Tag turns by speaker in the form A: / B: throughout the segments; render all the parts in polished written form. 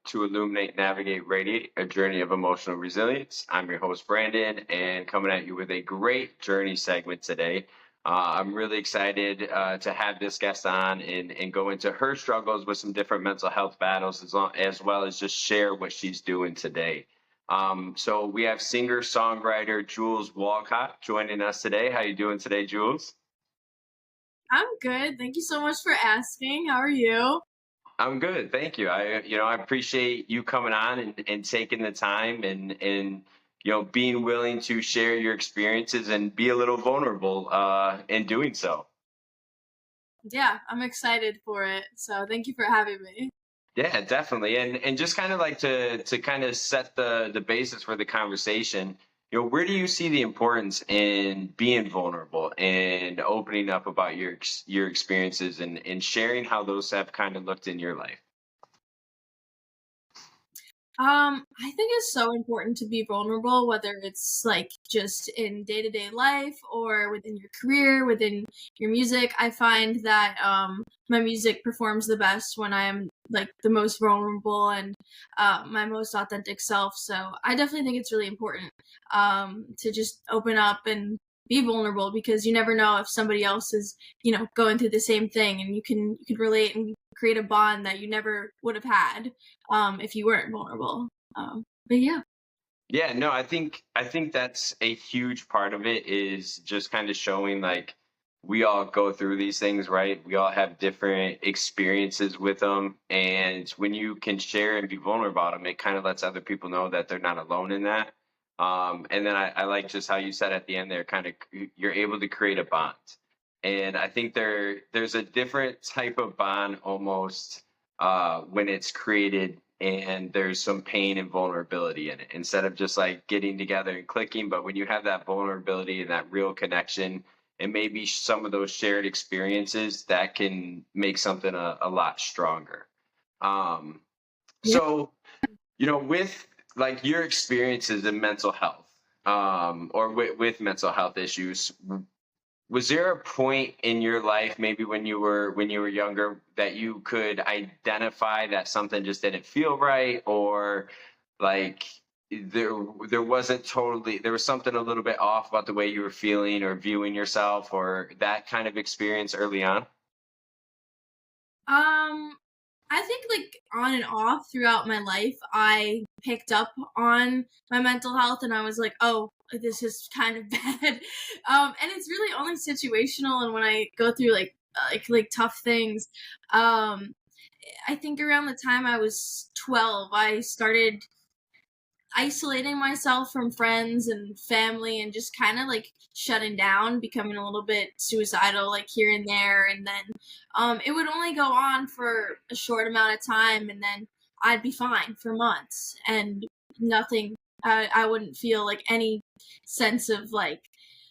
A: to illuminate, navigate, radiate a journey of emotional resilience. I'm your host, Brandon, and coming at you with a great journey segment today. I'm really excited to have this guest on and go into her struggles with some different mental health battles as well as just share what she's doing today. So we have singer-songwriter Jules Walcott joining us today. How you doing today, Jules?
B: I'm good. Thank you so much for asking. How are you?
A: I'm good, thank you. I appreciate you coming on and taking the time and being willing to share your experiences and be a little vulnerable in doing so.
B: Yeah, I'm excited for it. So thank you for having me.
A: Yeah, definitely. And just kind of like to kind of set the basis for the conversation. Where do you see the importance in being vulnerable and opening up about your experiences and sharing how those have kind of looked in your life?
B: I think it's so important to be vulnerable, whether it's like just in day-to-day life or within your career, within your music. I find that my music performs the best when I am like the most vulnerable and my most authentic self. So I definitely think it's really important to just open up and be vulnerable because you never know if somebody else is, going through the same thing, and you can relate and create a bond that you never would have had if you weren't vulnerable. But yeah.
A: Yeah, no, I think that's a huge part of it is just kind of showing like we all go through these things, right? We all have different experiences with them, and when you can share and be vulnerable about them, it kind of lets other people know that they're not alone in that. And then I like just how you said at the end there, kind of you're able to create a bond, and I think there's a different type of bond almost when it's created and there's some pain and vulnerability in it instead of just like getting together and clicking. But when you have that vulnerability and that real connection and maybe some of those shared experiences, that can make something a lot stronger. Um,
B: Yeah.
A: so, with like your experiences in mental health, or with mental health issues, was there a point in your life, maybe when you were younger, that you could identify that something just didn't feel right, or like there there was something a little bit off about the way you were feeling or viewing yourself, or that kind of experience early on?
B: Um, I think like on and off throughout my life, I picked up on my mental health and I was like, oh, this is kind of bad. And it's really only situational and when I go through like tough things. Um, I think around the time I was 12, I started isolating myself from friends and family and just kind of like shutting down, becoming a little bit suicidal like here and there, and then it would only go on for a short amount of time and then I'd be fine for months and nothing. I wouldn't feel like any sense of like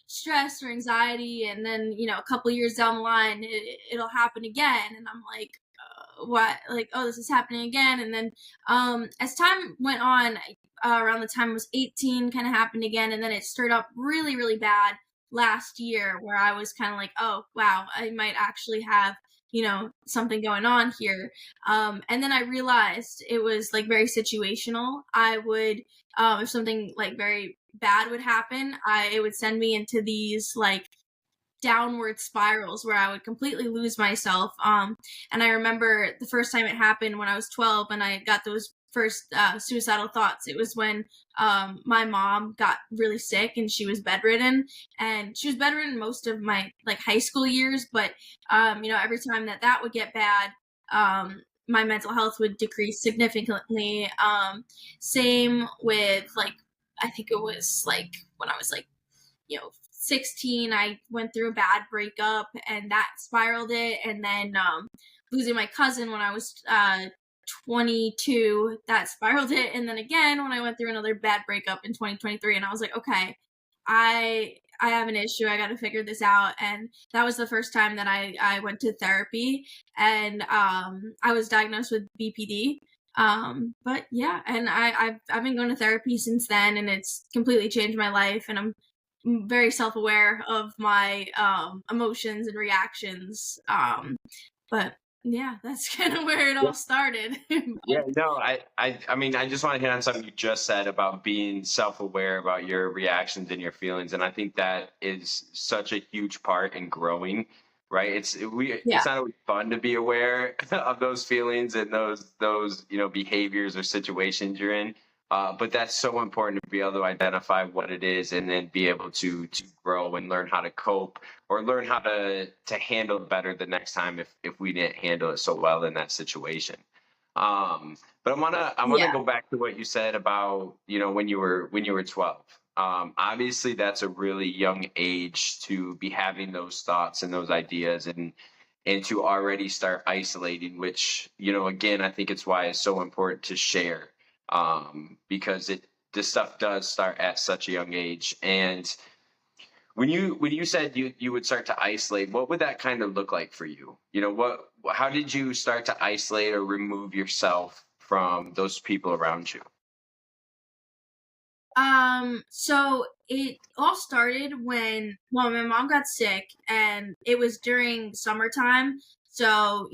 B: stress or anxiety, and then a couple years down the line it'll happen again and I'm like, what, like, oh, this is happening again. And then as time went on, around the time I was 18, kind of happened again, and then it stirred up really really bad last year where I was kind of like, oh wow, I might actually have something going on here. And then I realized it was like very situational. I would if something like very bad would happen, it would send me into these like downward spirals where I would completely lose myself. And I remember the first time it happened when I was 12 and I got those first suicidal thoughts. It was when my mom got really sick and she was bedridden, and she was bedridden most of my like high school years. But every time that would get bad, my mental health would decrease significantly. Same with like, I think it was like when I was like 16, I went through a bad breakup and that spiraled it. And then losing my cousin when I was 22, that spiraled it. And then again, when I went through another bad breakup in 2023, and I was like, okay, I have an issue. I got to figure this out. And that was the first time that I went to therapy, and I was diagnosed with BPD. But yeah, and I've been going to therapy since then, and it's completely changed my life. And I'm very self-aware of my emotions and reactions. But yeah, that's kind of where it all started.
A: Yeah, no, I mean, I just want to hit on something you just said about being self-aware about your reactions and your feelings, and I think that is such a huge part in growing, right?
B: Yeah,
A: it's not always fun to be aware of those feelings and those behaviors or situations you're in, but that's so important to be able to identify what it is and then be able to grow and learn how to cope or learn how to handle it better the next time if we didn't handle it so well in that situation. But I wanna
B: yeah,
A: go back to what you said about when you were 12. Obviously, that's a really young age to be having those thoughts and those ideas and to already start isolating. Which again, I think it's why it's so important to share, because it this stuff does start at such a young age. And when you said you would start to isolate, what would that kind of look like for you? How did you start to isolate or remove yourself from those people around you?
B: so it all started when, well, my mom got sick, and it was during summertime. So,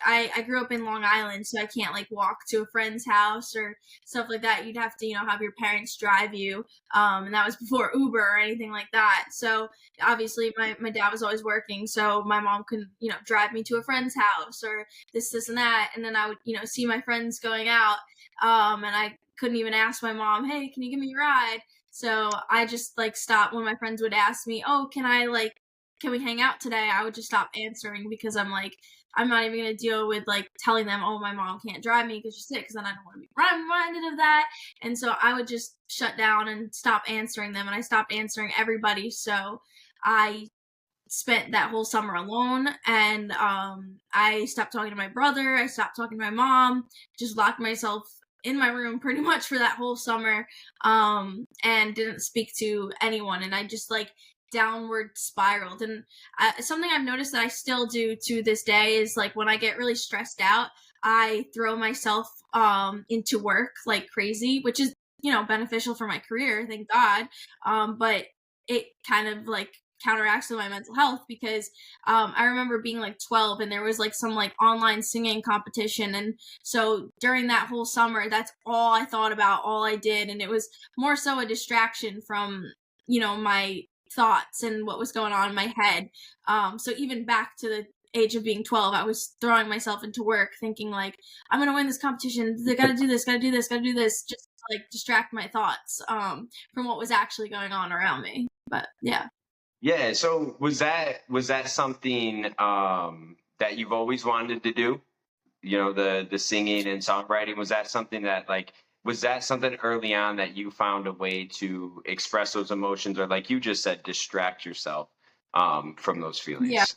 B: I grew up in Long Island, so I can't like walk to a friend's house or stuff like that. You'd have to, have your parents drive you. And that was before Uber or anything like that. So obviously my dad was always working, so my mom couldn't, drive me to a friend's house or this and that. And then I would, see my friends going out. And I couldn't even ask my mom, hey, can you give me a ride? So I just like stopped when my friends would ask me, oh, can we hang out today? I would just stop answering because I'm like, I'm not even gonna deal with like telling them, oh, my mom can't drive me because she's sick, because then I don't want to be reminded of that. And so I would just shut down and stop answering them, and I stopped answering everybody. So I spent that whole summer alone, and I stopped talking to my brother. I stopped talking to my mom. Just locked myself in my room pretty much for that whole summer, and didn't speak to anyone. And I just like downward spiraled. And something I've noticed that I still do to this day is like when I get really stressed out, I throw myself into work like crazy, which is beneficial for my career, thank God. But it kind of like counteracts with my mental health, because I remember being like 12, and there was like some like online singing competition, and so during that whole summer, that's all I thought about, all I did, and it was more so a distraction from my thoughts and what was going on in my head. So even back to the age of being 12, I was throwing myself into work thinking like, I'm gonna win this competition, I gotta do this, gotta do this, gotta do this, just to, like, distract my thoughts from what was actually going on around me. But yeah.
A: Yeah. So was that something that you've always wanted to do? The singing and songwriting, was that something early on that you found a way to express those emotions, or like you just said, distract yourself from those
B: Yeah.
A: feelings?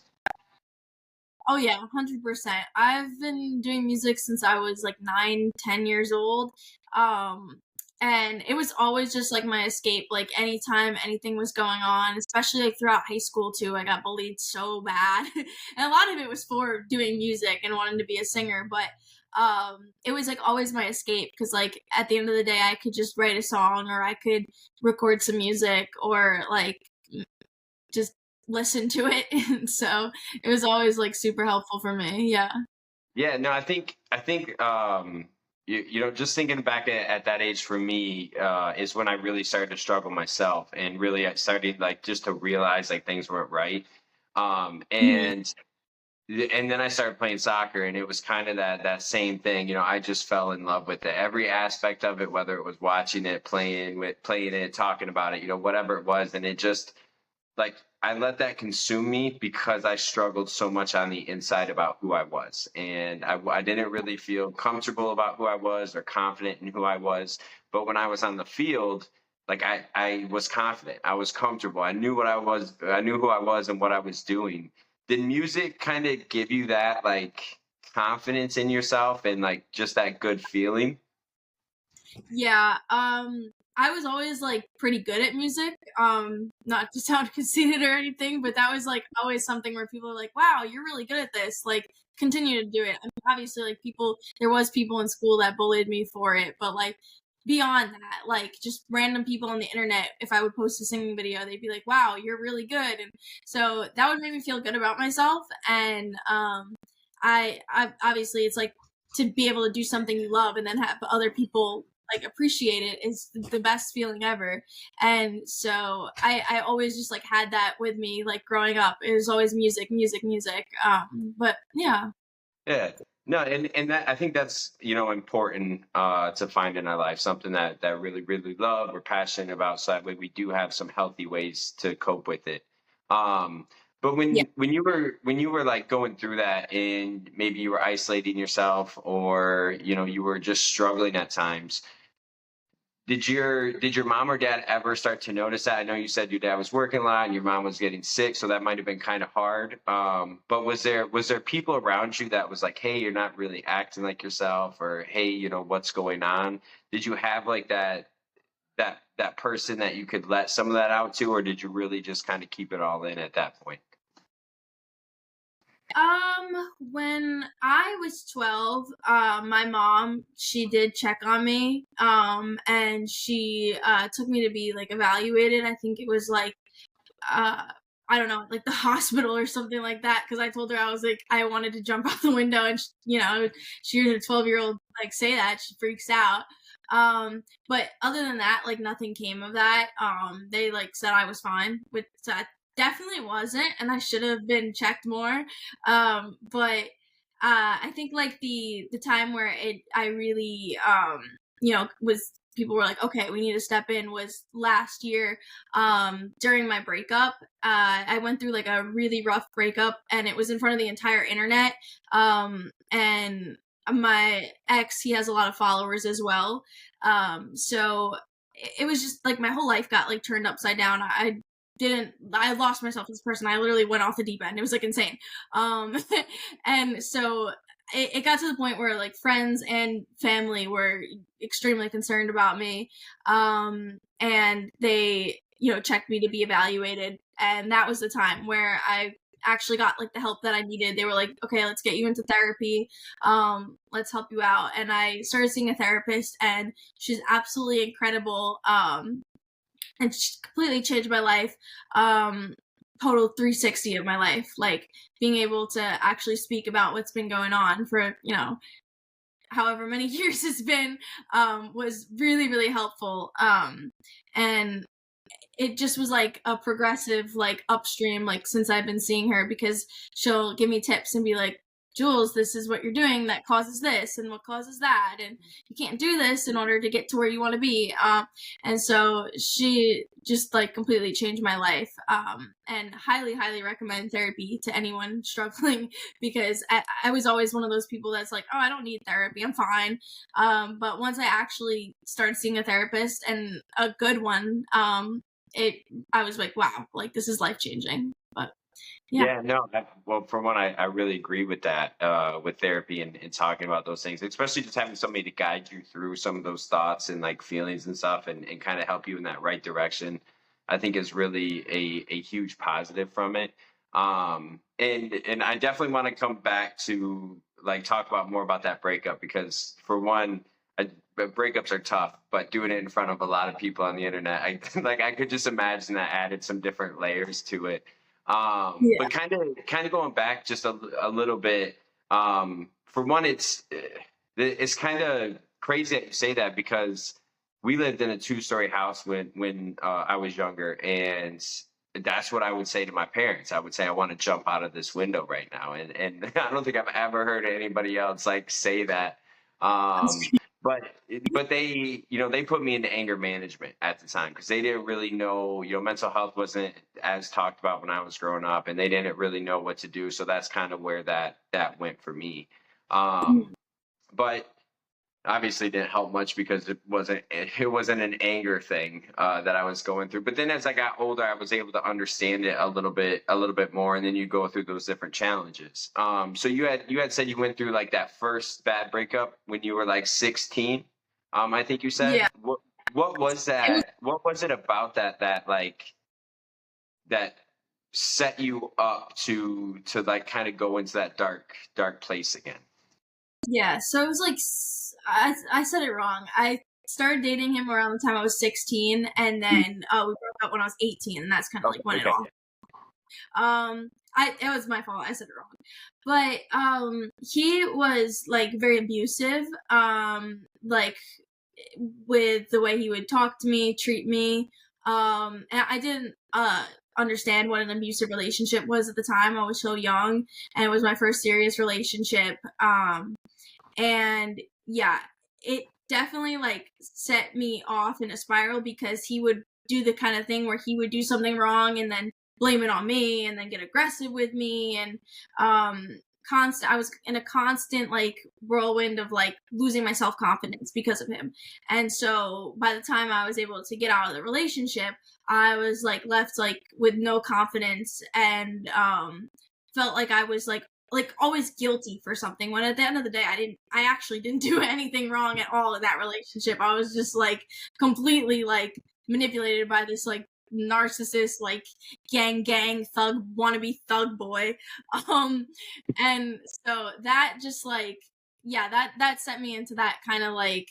B: Oh yeah, 100%. I've been doing music since I was like 9, 10 years old. Um, and it was always just like my escape. Like anytime anything was going on, especially like throughout high school too, I got bullied so bad. And a lot of it was for doing music and wanting to be a singer, but it was like always my escape, because like at the end of the day I could just write a song, or I could record some music, or like just listen to it. And so it was always like super helpful for me. Yeah.
A: Yeah, no, I think just thinking back at that age for me is when I really started to struggle myself, and really I started like just to realize like things weren't right. Um,
B: Mhm.
A: and and then I started playing soccer, and it was kind of that same thing. I just fell in love with it, every aspect of it, whether it was watching it, playing it, talking about it, whatever it was, and it just like I let that consume me because I struggled so much on the inside about who I was. And I didn't really feel comfortable about who I was or confident in who I was. But when I was on the field, like I was confident, I was comfortable, I knew what I was, I knew who I was and what I was doing. Did music kind of give you that like confidence in yourself and like just that good feeling?
B: Yeah. I was always like pretty good at music. Not to sound conceited or anything, but that was like always something where people are like, wow, you're really good at this. Like, continue to do it. I mean, obviously, like there was people in school that bullied me for it, but like beyond that, like just random people on the internet, if I would post a singing video, they'd be like, wow, you're really good. And so that would make me feel good about myself. And I obviously it's like to be able to do something you love and then have other people like appreciate it is the best feeling ever. And so I always just like had that with me like growing up. It was always music, music, music. But yeah.
A: Yeah. No, and that I think that's, important to find in our life, something that really, really love, we're passionate about, so that way we do have some healthy ways to cope with it. But
B: Yeah.
A: when you were like going through that and maybe you were isolating yourself, or you were just struggling at times, did your mom or dad ever start to notice that? I know you said your dad was working a lot and your mom was getting sick, so that might have been kind of hard. But was there people around you that was like, "Hey, you're not really acting like yourself," or "Hey, what's going on?" Did you have like that person that you could let some of that out to, or did you really just kind of keep it all in at that point?
B: When I was 12, my mom, she did check on me, and she, took me to be, like, evaluated. I think it was, like, uh, I don't know, like the hospital or something like that, because I told her I was, like, I wanted to jump out the window, and she hears a 12-year-old, like, say that, she freaks out. But other than that, like, nothing came of that. They, like, said I was fine, which I definitely wasn't, and I should have been checked more. But I think like the time where I really was people were like, okay, we need to step in was last year, during my breakup. I went through like a really rough breakup, and it was in front of the entire internet. And my ex, he has a lot of followers as well. So it was just like my whole life got like turned upside down. I lost myself as a person. I literally went off the deep end. It was like insane. Um, and so it got to the point where like friends and family were extremely concerned about me. And they, checked me to be evaluated. And that was the time where I actually got like the help that I needed. They were like, okay, let's get you into therapy. Let's help you out. And I started seeing a therapist, and she's absolutely incredible. And completely changed my life. Total 360 of my life, like being able to actually speak about what's been going on for however many years it's been, was really really helpful. And it just was like a progressive like upstream, like since I've been seeing her, because she'll give me tips and be like, Jules, this is what you're doing that causes this and what causes that, and you can't do this in order to get to where you want to be. And so she just like completely changed my life. And highly highly recommend therapy to anyone struggling, because I was always one of those people that's like, oh, I don't need therapy, I'm fine. But once I actually started seeing a therapist, and a good one, it I was like, wow, like this is life changing. But yeah.
A: Yeah, no. Well, for one, I really agree with that, with therapy and talking about those things, especially just having somebody to guide you through some of those thoughts and like feelings and stuff, and kind of help you in that right direction. I think is really a huge positive from it. And I definitely want to come back to like talk about more about that breakup, because for one, breakups are tough, but doing it in front of a lot of people on the internet, I could just imagine that added some different layers to it.
B: Yeah.
A: But kind of going back just a little bit. For one, it's kind of crazy that you say that, because we lived in a two-story house when I was younger, and that's what I would say to my parents. I would say, I want to jump out of this window right now, and I don't think I've ever heard anybody else like say that. But but they put me into anger management at the time, because they didn't really know, mental health wasn't as talked about when I was growing up, and they didn't really know what to do. So that's kind of where that went for me.
B: Mhm.
A: But obviously didn't help much, because it wasn't an anger thing that I was going through. But then as I got older, I was able to understand it a little bit more, and then you go through those different challenges. So you had said you went through like that first bad breakup when you were like 16. I think you said.
B: Yeah.
A: What was
B: It was
A: that? What was it about that like that set you up to like kind of go into that dark place again?
B: Yeah, so it was like I said it wrong. I started dating him around the time I was 16, and then we broke up when I was 18, and that's kind of
A: Okay.
B: like when it
A: Okay.
B: all. It was my fault. I said it wrong. But he was like very abusive. Like with the way he would talk to me, treat me. And I didn't understand what an abusive relationship was at the time. I was so young, and it was my first serious relationship. And yeah, it definitely like set me off in a spiral because he would do the kind of thing where he would do something wrong and then blame it on me and then get aggressive with me, and I was in a constant like whirlwind of like losing my self-confidence because of him. And so by the time I was able to get out of the relationship, I was like left like with no confidence, and felt like I was like always guilty for something, when at the end of the day I actually didn't do anything wrong at all in that relationship. I was just like completely like manipulated by this like narcissist, like gang thug wannabe thug boy. And so that just like, yeah, that sent me into that kind of like,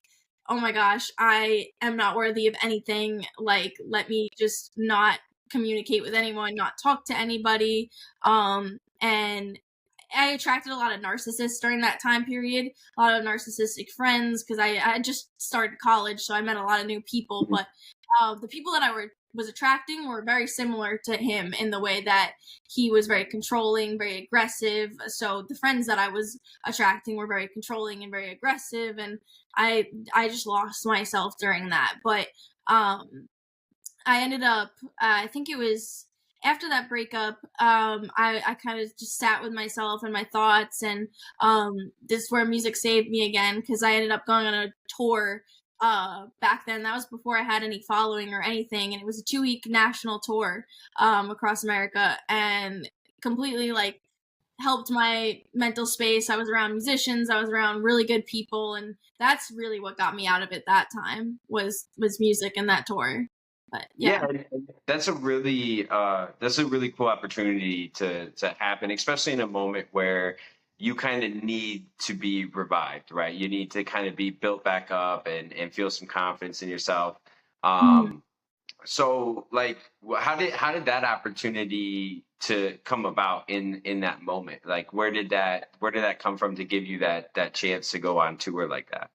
B: oh my gosh, I am not worthy of anything, like let me just not communicate with anyone, not talk to anybody. And I attracted a lot of narcissists during that time period, a lot of narcissistic friends, because I just started college, so I met a lot of new people. But the people that I was attracting were very similar to him in the way that he was very controlling, very aggressive. So the friends that I was attracting were very controlling and very aggressive, and I just lost myself during that. But I ended up, I think it was after that breakup, I kind of just sat with myself and my thoughts, and this is where music saved me again, because I ended up going on a tour back then. That was before I had any following or anything, and it was a 2-week national tour across America, and completely like helped my mental space. I was around musicians, I was around really good people, and that's really what got me out of it that time was music and that tour. But yeah.
A: Yeah, and that's a really cool opportunity to happen, especially in a moment where you kind of need to be revived, right? You need to kind of be built back up and feel some confidence in yourself.
B: Mhm.
A: So like how did that opportunity to come about in that moment? Like where did that come from to give you that chance to go on tour like that?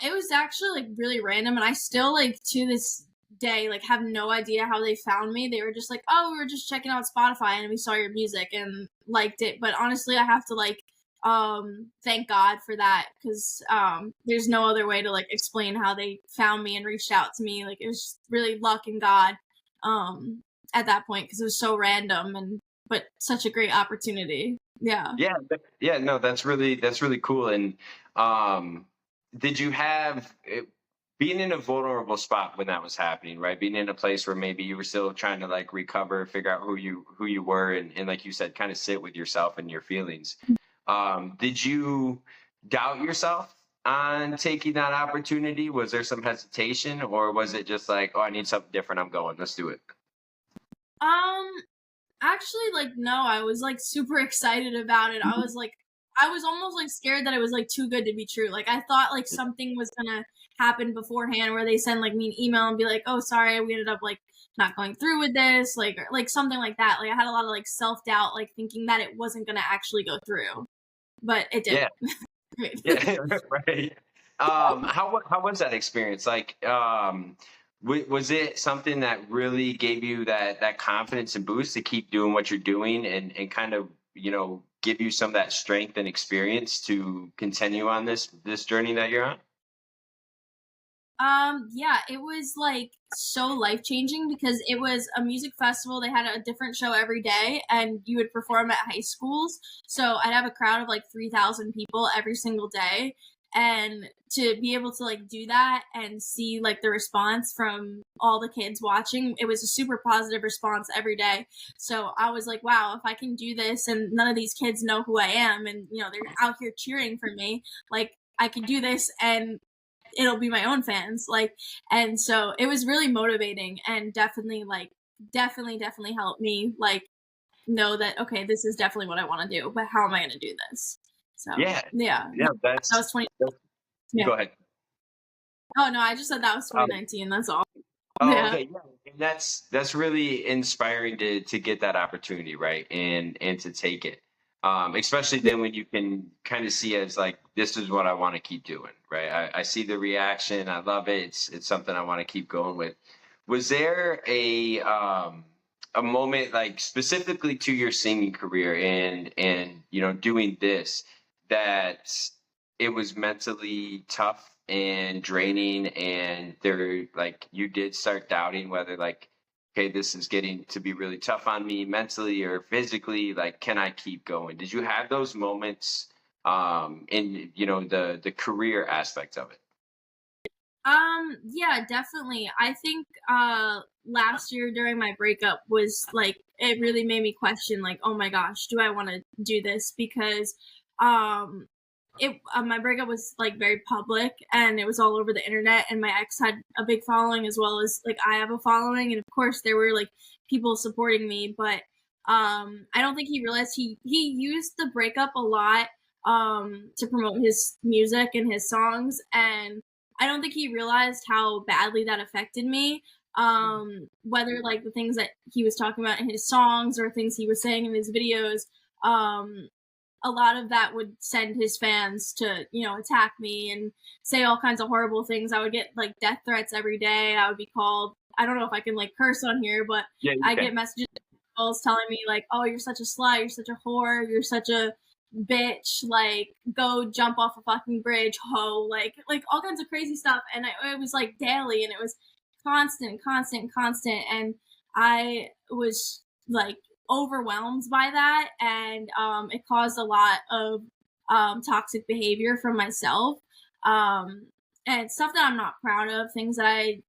B: It was actually like really random, and I still like to this day like have no idea how they found me. They were just like, "Oh, we were just checking out Spotify and we saw your music and liked it." But honestly, I have to like thank God for that, because there's no other way to like explain how they found me and reached out to me. Like it was just really luck and God um at that point, because it was so random, and but such a great opportunity. Yeah.
A: Yeah, yeah, no, that's really cool. And um, did you have being in a vulnerable spot when that was happening, right? Being in a place where maybe you were still trying to like recover, figure out who you were, and like you said, kind of sit with yourself and your feelings. Did you doubt yourself on taking that opportunity? Was there some hesitation, or was it just like, oh, I need something different, I'm going, let's do it?
B: Um Actually, like, no, I was like super excited about it. I was almost like scared that it was like too good to be true. Like, I thought like something was gonna happen beforehand where they send like me an email and be like, "Oh, sorry, we ended up like not going through with this," like, or, like something like that. Like, I had a lot of like self doubt, like thinking that it wasn't gonna actually go through, but it did.
A: Yeah. Yeah, right. How was that experience? Like, was it something that really gave you that confidence and boost to keep doing what you're doing and kind of give you some of that strength and experience to continue on this journey that you're on?
B: Yeah, it was like so life changing because it was a music festival. They had a different show every day, and you would perform at high schools. So I'd have a crowd of like 3,000 people every single day. And to be able to like do that and see like the response from all the kids watching, it was a super positive response every day. So I was like, wow, if I can do this and none of these kids know who I am, and they're out here cheering for me, like I can do this, and it'll be my own fans, like. And so it was really motivating, and definitely like definitely helped me like know that, okay, this is definitely what I want to do, but how am I going to do this? So
A: Yeah,
B: yeah,
A: yeah.
B: that was 20.
A: That's
B: Yeah.
A: Go ahead.
B: Oh no, I just said that was
A: Um,
B: 2019, that's all.
A: Oh,
B: Yeah.
A: okay, yeah, and that's really inspiring to get that opportunity, right? And to take it. Especially then when you can kind of see as like this is what I want to keep doing, right? I see the reaction, I love it. It's something I want to keep going with. Was there a moment like specifically to your singing career and doing this that it was mentally tough and draining and there like you did start doubting whether like okay this is getting to be really tough on me mentally or physically, like can I keep going? Did you have those moments in the career aspect of it?
B: Yeah, definitely. I think last year during my breakup was like it really made me question like, oh my gosh, do I want to do this? Because um it my breakup was like very public and it was all over the internet, and my ex had a big following as well as like I have a following, and of course there were like people supporting me, but I don't think he realized he used the breakup a lot to promote his music and his songs, and I don't think he realized how badly that affected me. Whether like the things that he was talking about in his songs or things he was saying in his videos, um, a lot of that would send his fans to, attack me and say all kinds of horrible things. I would get like death threats every day. I would be called, I don't know if I can like curse on here, but
A: Yeah, you
B: I
A: can.
B: get messages telling me like, "Oh, you're such a slut, you're such a whore, you're such a bitch, like go jump off a fucking bridge, ho," like all kinds of crazy stuff, and it was like daily, and it was constant, constant, constant, and I was like overwhelmed by that, and it caused a lot of toxic behavior from myself, um, and stuff that I'm not proud of, things that I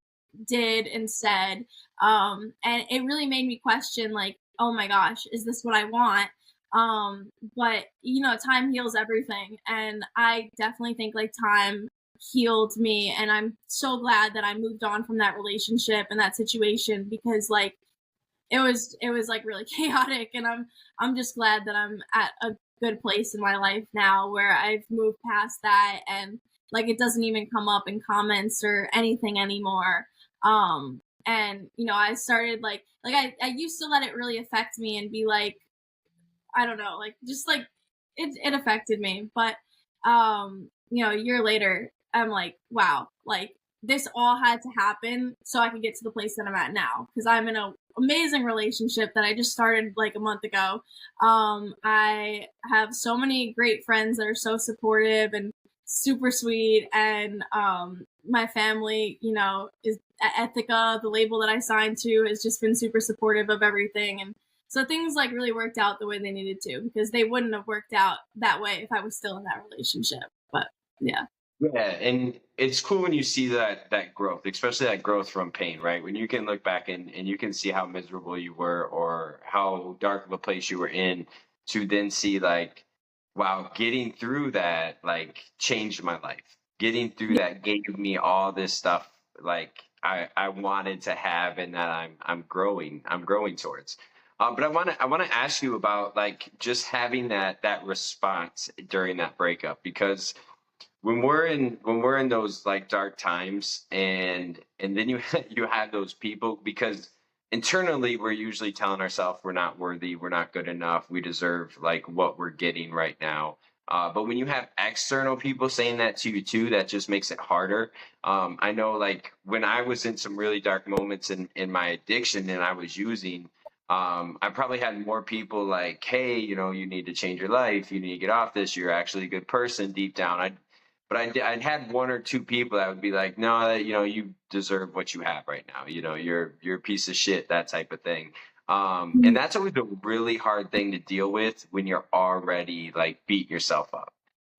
B: did and said, and it really made me question like, oh my gosh, is this what I want? But time heals everything, and I definitely think like time healed me, and I'm so glad that I moved on from that relationship and that situation, because like it was like really chaotic, and I'm just glad that I'm at a good place in my life now where I've moved past that, and like it doesn't even come up in comments or anything anymore. And I started like I used to let it really affect me and be like, I don't know, like just like it affected me. But a year later, I'm like, wow, like this all had to happen so I could get to the place that I'm at now, because I'm in an amazing relationship that I just started like a month ago. I have so many great friends that are so supportive and super sweet, and my family, is Ethica, the label that I signed to, has just been super supportive of everything, and so things like really worked out the way they needed to, because they wouldn't have worked out that way if I was still in that relationship. But yeah.
A: Yeah, and it's cool when you see that growth, especially that growth from pain, right? When you can look back and you can see how miserable you were or how dark of a place you were in, to then see like, wow, getting through that like changed my life. Getting through
B: Yeah.
A: that gave me all this stuff like I wanted to have and that I'm growing towards. But I want to ask you about like just having that response during that breakup, because when we're in those like dark times and then you you have those people, because internally we're usually telling ourselves we're not worthy, we're not good enough, we deserve like what we're getting right now. But when you have external people saying that to you too, that just makes it harder. I know like when I was in some really dark moments in my addiction and I was using, I probably had more people like, hey, you need to change your life, you need to get off this, you're actually a good person deep down. I'd had one or two people that would be like, no, you deserve what you have right now. You're a piece of shit, that type of thing. And that's always a really hard thing to deal with when you're already like beating yourself up.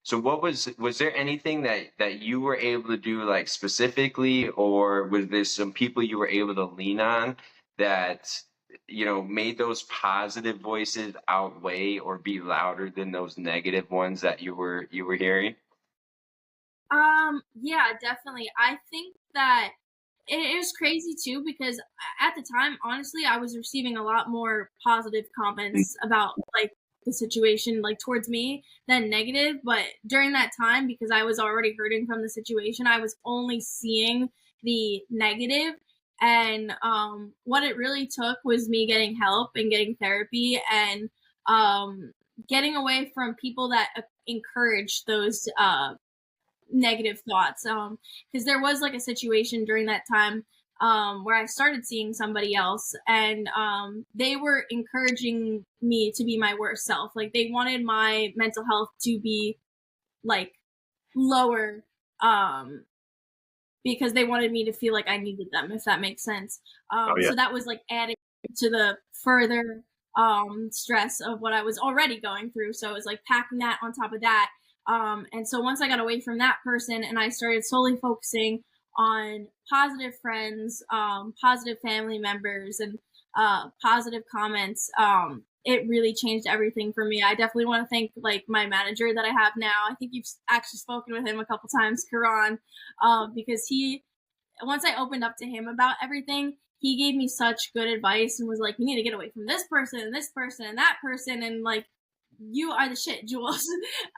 A: So was there anything that you were able to do like specifically, or was there some people you were able to lean on that made those positive voices outweigh or be louder than those negative ones that you were hearing?
B: Yeah, definitely. I think that it is crazy too, because at the time, honestly, I was receiving a lot more positive comments about like the situation, like towards me, than negative. But during that time, because I was already hurting from the situation, I was only seeing the negative. And what it really took was me getting help and getting therapy, and um, getting away from people that encourage those negative thoughts. Because there was like a situation during that time where I started seeing somebody else, and they were encouraging me to be my worst self. Like they wanted my mental health to be like lower, um, because they wanted me to feel like I needed them, if that makes sense.
A: Oh yeah.
B: So that was like adding to the further stress of what I was already going through. So it was like packing that on top of that. And so once I got away from that person and I started solely focusing on positive friends, positive family members, and positive comments, it really changed everything for me. I definitely want to thank like my manager that I have now. I think you've actually spoken with him a couple times, Karan, because he, once I opened up to him about everything, he gave me such good advice and was like, "You need to get away from this person and this person and that person, and like, you are the shit, Jules."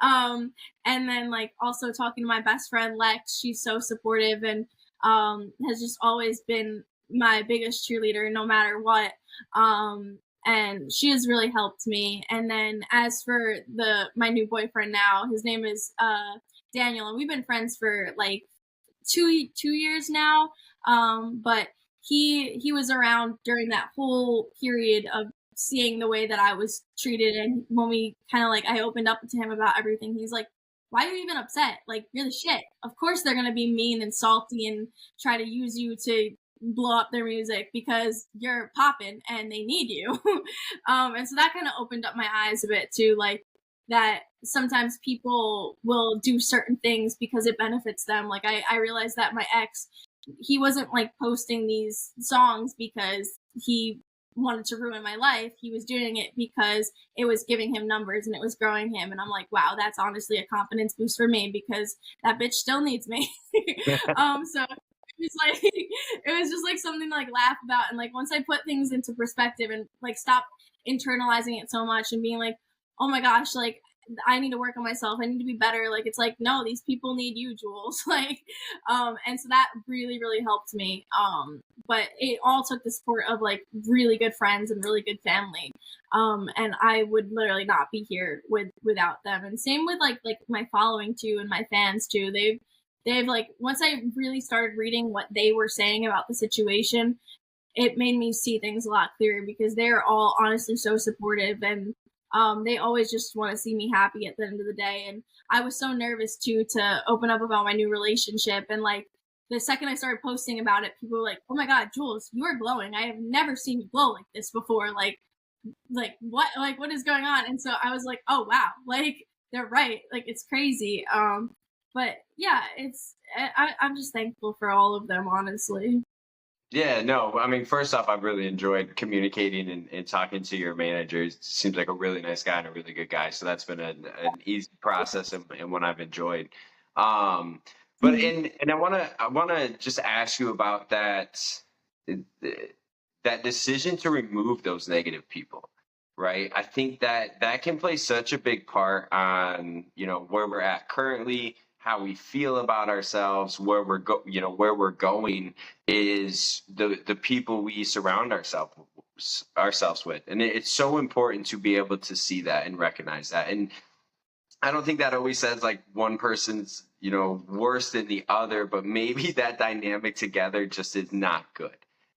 B: And then like also talking to my best friend Lex, she's so supportive and has just always been my biggest cheerleader, no matter what. And she has really helped me. And then as for my new boyfriend now, his name is Daniel, and we've been friends for like 2 years now. But he was around during that whole period of seeing the way that I was treated, and when we kind of like I opened up to him about everything, he's like, "Why are you even upset? Like you're the shit. Of course they're gonna be mean and salty and try to use you to blow up their music because you're popping and they need you." And so that kind of opened up my eyes a bit too, like that sometimes people will do certain things because it benefits them. Like I realized that my ex, he wasn't like posting these songs because he wanted to ruin my life. He was doing it because it was giving him numbers and it was growing him. And I'm like, wow, that's honestly a confidence boost for me because that bitch still needs me. So it was like it was just like something to like laugh about. And like once I put things into perspective and like stop internalizing it so much and being like, oh my gosh, like I need to work on myself. I need to be better. Like it's like, no, these people need you, Jules. Like, and so that really, really helped me. But it all took the support of like really good friends and really good family. And I would literally not be here without them. And same with like my following too and my fans too. They've like once I really started reading what they were saying about the situation, it made me see things a lot clearer because they're all honestly so supportive, and they always just want to see me happy at the end of the day. And I was so nervous too to open up about my new relationship, and like the second I started posting about it, people were like, "Oh my god, Jules, you are glowing. I have never seen you glow like this before. What is going on?" And so I was like, "Oh wow, like they're right. Like it's crazy." But yeah, I'm just thankful for all of them, honestly.
A: Yeah, no, I mean, first off, I've really enjoyed communicating and talking to your manager. He seems like a really nice guy and a really good guy. So that's been an easy process and one I've enjoyed. Um, but
B: Mhm.
A: and I wanna just ask you about uh, that decision to remove those negative people, right? I think that that can play such a big part on, where we're at currently, how we feel about ourselves, where we're going is the people we surround ourselves with. And it's so important to be able to see that and recognize that. And I don't think that always says like one person's, worse than the other, but maybe that dynamic together just is not good.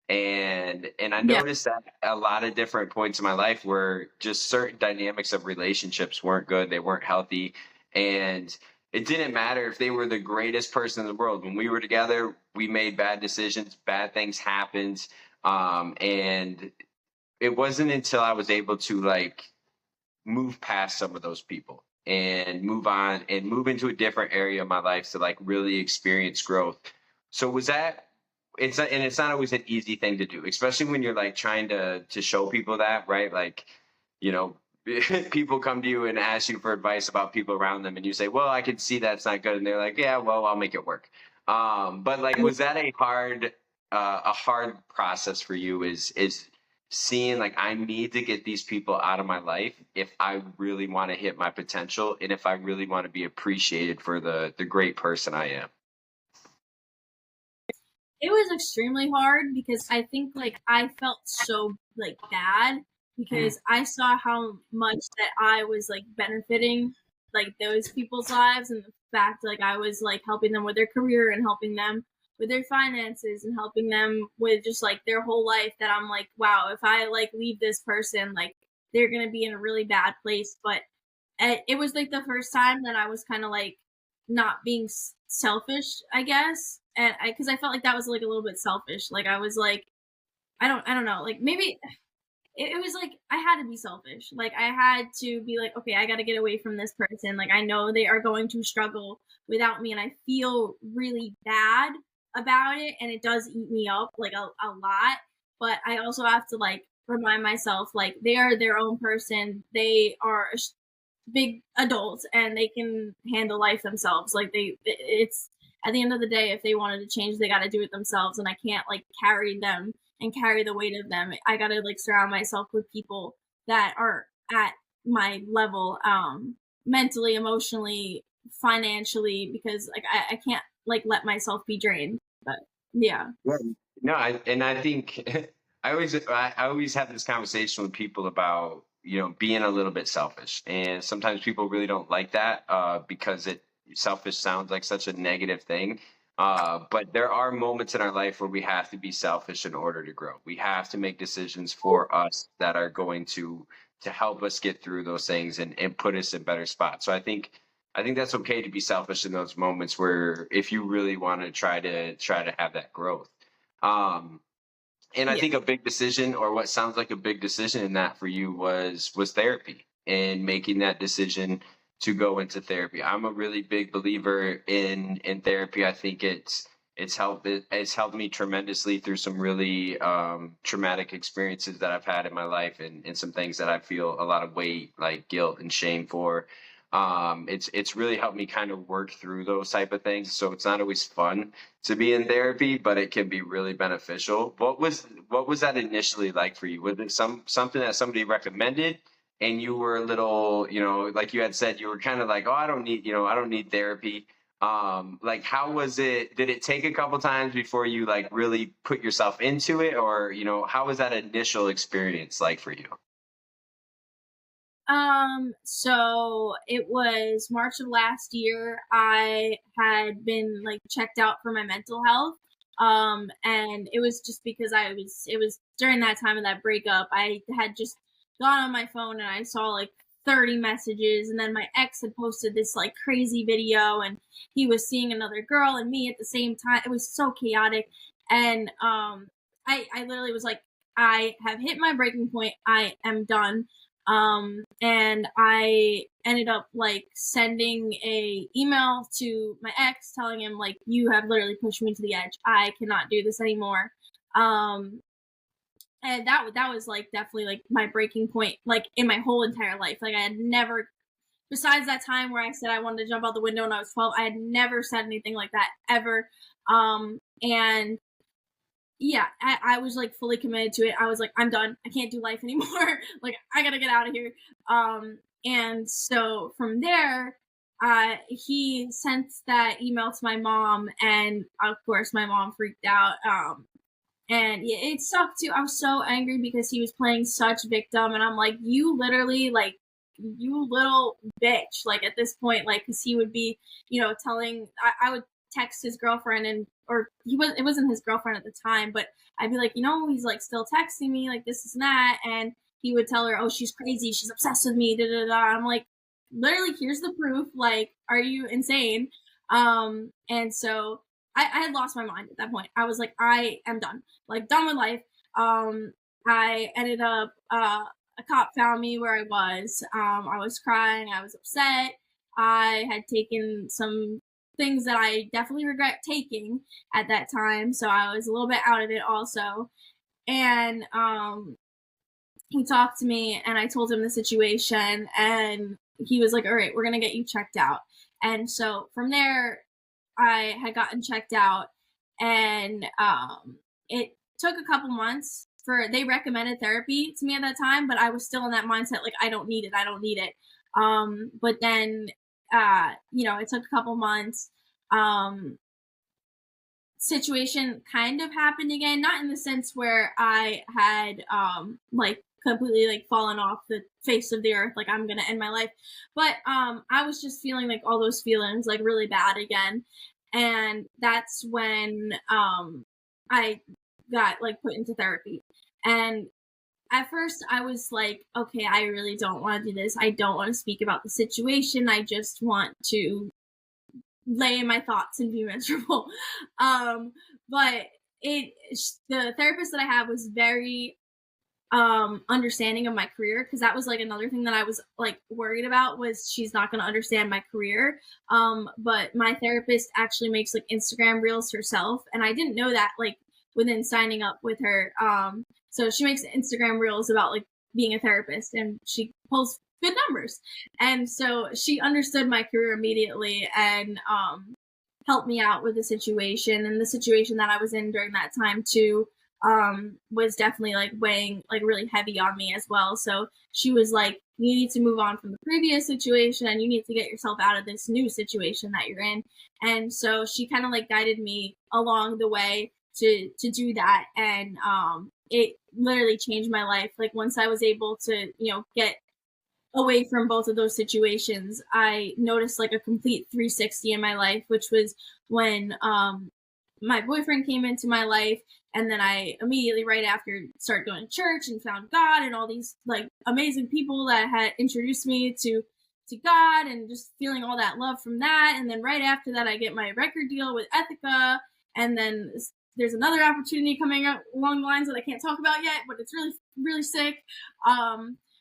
A: And I
B: Yeah.
A: noticed that a lot of different points in my life where just certain dynamics of relationships weren't good, they weren't healthy. And it didn't matter if they were the greatest person in the world. When we were together, we made bad decisions, bad things happened. And it wasn't until I was able to like move past some of those people and move on and move into a different area of my life to like really experience growth. So was that it's not always an easy thing to do, especially when you're like trying to show people that, right? Like, you know, people come to you and ask you for advice about people around them and you say, well, I can see that's not good. And they're like, yeah, well, I'll make it work. But like, was that a hard process for you is seeing like I need to get these people out of my life if I really want to hit my potential and if I really want to be appreciated for the great person I am.
B: It was extremely hard because I think like I felt so like bad because I saw how much that I was like benefiting like those people's lives, and the fact like I was like helping them with their career and helping them with their finances and helping them with just like their whole life, that I'm like, wow, if I like leave this person, like they're going to be in a really bad place. But it was like the first time that I was kind of like not being selfish, I guess, and because I felt like that was like a little bit selfish. Like I was like, I don't know, like maybe it was like I had to be selfish. Like I had to be like, okay, I got to get away from this person. Like I know they are going to struggle without me, and I feel really bad about it, and it does eat me up like a lot. But I also have to like remind myself like they are their own person. They are big adults and they can handle life themselves. Like it's at the end of the day, if they wanted to change, they got to do it themselves, and I can't like carry them and carry the weight of them. I got to like surround myself with people that are at my level, mentally, emotionally, financially, because like I can't like let myself be drained. But yeah.
A: Well, no, I think I always have this conversation with people about, being a little bit selfish, and sometimes people really don't like that, because it selfish sounds like such a negative thing. But there are moments in our life where we have to be selfish in order to grow. We have to make decisions for us that are going to help us get through those things and put us in better spots. So I think that's okay to be selfish in those moments where if you really want to try to have that growth. Um, and I
B: Yeah.
A: think a big decision, or what sounds like a big decision in that for you, was therapy and making that decision to go into therapy. I'm a really big believer in therapy. I think it's helped me tremendously through some really traumatic experiences that I've had in my life, and some things that I feel a lot of weight, like guilt and shame for. It's really helped me kind of work through those type of things. So it's not always fun to be in therapy, but it can be really beneficial. What was that initially like for you? Was it something that somebody recommended, and you were a little, like you had said, you were kind of like, oh, I don't need therapy. Like, how was it? Did it take a couple times before you like really put yourself into it, or how was that initial experience like for you?
B: So it was March of last year. I had been like checked out for my mental health. And it was just because it was during that time of that breakup. I had just gone on my phone and I saw like 30 messages, and then my ex had posted this like crazy video, and he was seeing another girl and me at the same time. It was so chaotic. And I literally was like, I have hit my breaking point. I am done. And I ended up like sending a email to my ex telling him like, you have literally pushed me to the edge. I cannot do this anymore. Um and that was like definitely like my breaking point like in my whole entire life. Like I had never, besides that time where I said I wanted to jump out the window when I was 12, I had never said anything like that ever. And yeah, I was like fully committed to it. I was like, I'm done. I can't do life anymore. Like, I gotta get out of here. And so from there, he sent that email to my mom, and of course, my mom freaked out. And yeah, it sucked too. I was so angry because he was playing such victim, and I'm like, you literally like, you little bitch. Like at this point, like, because he would be, telling. I would text his girlfriend, and or it wasn't his girlfriend at the time, but I'd be like, he's like still texting me like this and that, and he would tell her, oh, she's crazy, she's obsessed with me, da da da. I'm like, literally, here's the proof. Like, are you insane? And so I had lost my mind at that point. I was like, I am done, like done with life. Um, I ended up, a cop found me where I was. I was crying. I was upset. I had taken some things that I definitely regret taking at that time, so I was a little bit out of it also. And he talked to me, and I told him the situation, and he was like, "All right, we're gonna get you checked out." And so from there, I had gotten checked out, and it took a couple months for they recommended therapy to me at that time, but I was still in that mindset like I don't need it, I don't need it. But then it took a couple months. Um, situation kind of happened again, not in the sense where I had like completely like fallen off the face of the earth, like I'm gonna end my life, but I was just feeling like all those feelings like really bad again, and that's when I got like put into therapy. And at first I was like, okay, I really don't want to do this, I don't want to speak about the situation, I just want to lay in my thoughts and be miserable. Um, but it the therapist that I had was very understanding of my career, because that was like another thing that I was like worried about, was she's not going to understand my career. But my therapist actually makes like Instagram reels herself, and I didn't know that like within signing up with her. So she makes Instagram reels about like being a therapist, and she pulls good numbers, and so she understood my career immediately, and helped me out with the situation. And the situation that I was in during that time too was definitely like weighing like really heavy on me as well. So she was like, you need to move on from the previous situation, and you need to get yourself out of this new situation that you're in. And so she kind of like guided me along the way to do that. And it literally changed my life. Like once I was able to, get away from both of those situations, I noticed like a complete 360 in my life, which was when my boyfriend came into my life, and then I immediately right after started going to church and found God and all these like amazing people that had introduced me to God, and just feeling all that love from that. And then right after that, I get my record deal with Ethica, and then there's another opportunity coming up along the lines that I can't talk about yet, but it's really really sick.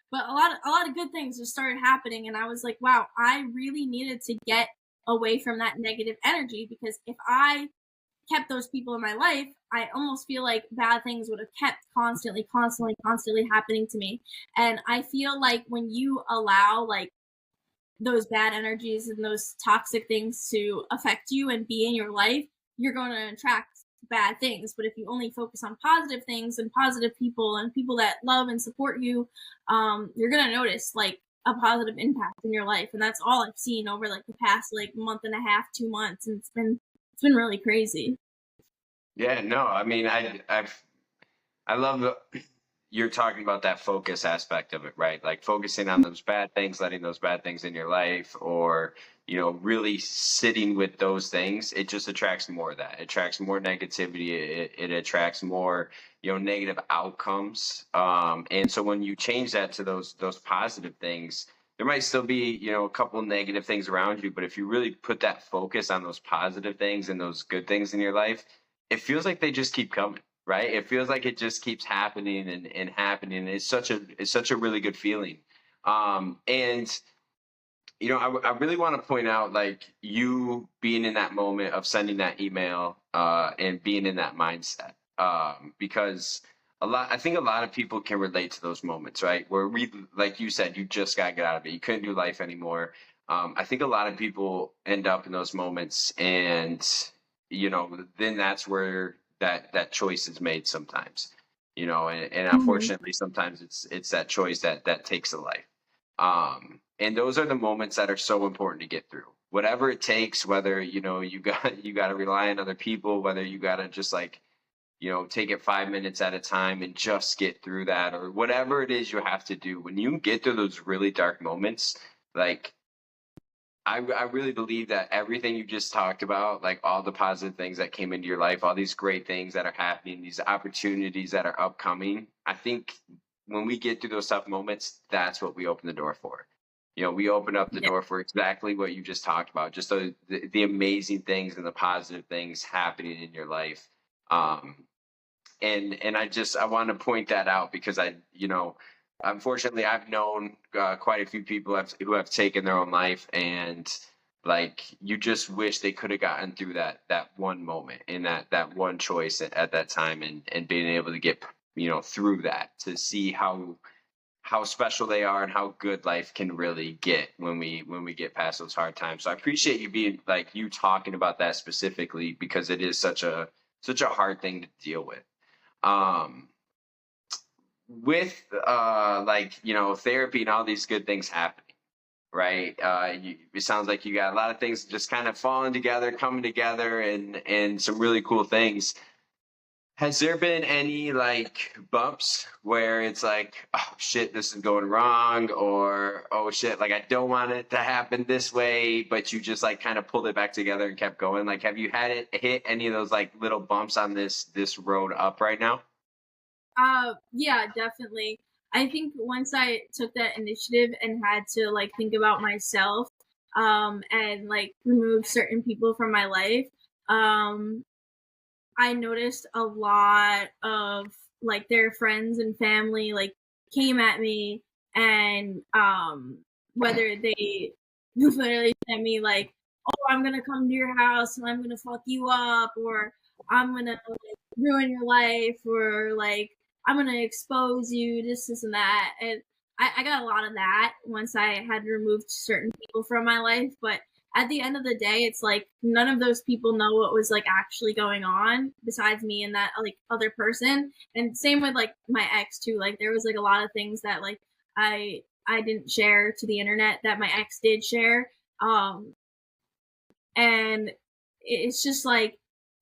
B: But a lot of good things just started happening, and I was like, wow, I really needed to get away from that negative energy, because if I kept those people in my life, I almost feel like bad things would have kept constantly happening to me. And I feel like when you allow like those bad energies and those toxic things to affect you and be in your life, you're going to attract bad things. But if you only focus on positive things and positive people and people that love and support you, you're going to notice like a positive impact in your life. And that's all I've seen over like the past like month and a half, 2 months. And it's been really crazy.
A: Yeah, no, I mean, I love you're talking about that focus aspect of it, right? Like focusing on those bad things, letting those bad things in your life, or, really sitting with those things. It just attracts more of that. It attracts more negativity. It attracts more, negative outcomes. And so when you change that to those positive things, there might still be, a couple negative things around you, but if you really put that focus on those positive things and those good things in your life, it feels like they just keep coming, right? It feels like it just keeps happening and happening. It's such a really good feeling. And I really want to point out like you being in that moment of sending that email and being in that mindset, because I think a lot of people can relate to those moments, right? Where we, like you said, you just got to get out of it. You couldn't do life anymore. I think a lot of people end up in those moments, and then that's where that choice is made sometimes, and
B: Mm-hmm.
A: unfortunately sometimes it's that choice that takes a life. And those are the moments that are so important to get through, whatever it takes, whether, you got to rely on other people, whether you got to just like, take it 5 minutes at a time and just get through that, or whatever it is you have to do. When you get through those really dark moments, like I really believe that everything you just talked about, like all the positive things that came into your life, all these great things that are happening, these opportunities that are upcoming, I think when we get through those tough moments, that's what we open the door for. We open up the
B: Yeah.
A: door for exactly what you just talked about, just the amazing things and the positive things happening in your life. Um, and I want to point that out because unfortunately I've known quite a few people who have taken their own life, and like you just wish they could have gotten through that one moment and that one choice at that time, and being able to get through that, to see how special they are and how good life can really get when we get past those hard times. So I appreciate you being like you talking about that specifically, because it is such a hard thing to deal with. um with therapy and all these good things happening, right? It sounds like you got a lot of things just kind of falling together, coming together, and some really cool things. Has there been any like bumps where it's like, oh shit, this is going wrong, or oh shit, like I don't want it to happen this way, but you just like kind of pulled it back together and kept going? Like, have you had it hit any of those like little bumps on this road up right now?
B: Yeah, definitely. I think once I took that initiative and had to like think about myself, and like remove certain people from my life, um, I noticed a lot of like their friends and family like came at me and whether they literally sent me like, oh, I'm gonna come to your house and I'm gonna fuck you up, or I'm gonna like, ruin your life, or like I'm gonna expose you, this and that. And I got a lot of that once I had removed certain people from my life. But at the end of the day, it's like none of those people know what was like actually going on besides me and that like other person. And same with like my ex too. Like there was like a lot of things that like I didn't share to the internet that my ex did share. Um and it's just like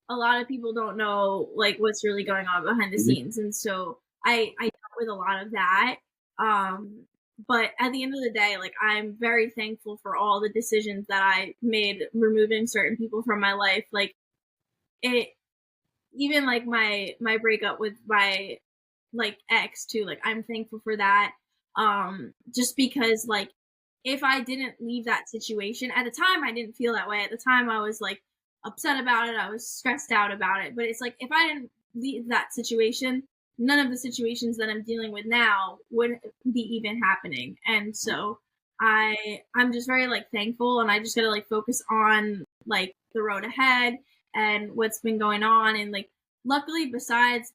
B: a lot of people don't know like what's really going on behind the
A: Mhm.
B: scenes, and so I dealt with a lot of that. But at the end of the day, like I'm very thankful for all the decisions that I made removing certain people from my life. Like it, even like my breakup with my like ex too, like I'm thankful for that. Just because like if I didn't leave that situation at the time, I didn't feel that way. At the time I was like upset about it, I was stressed out about it, but it's like if I didn't leave that situation, none of the situations that I'm dealing with now would be even happening. And so I'm just very like thankful, and I just gotta like focus on like the road ahead and what's been going on. And like luckily besides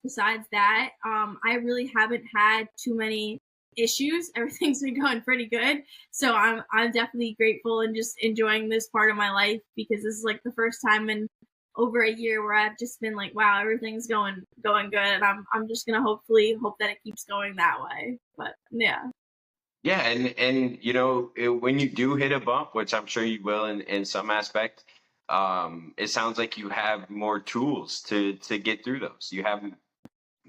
B: that, I really haven't had too many issues. Everything's been going pretty good, so I'm definitely grateful and just enjoying this part of my life, because this is like the first time in over a year where I've just been like, wow, everything's going good, and I'm just gonna hopefully hope that it keeps going that way. But yeah.
A: Yeah, and you know, when you do hit a bump, which I'm sure you will in some aspect, it sounds like you have more tools to get through those. You have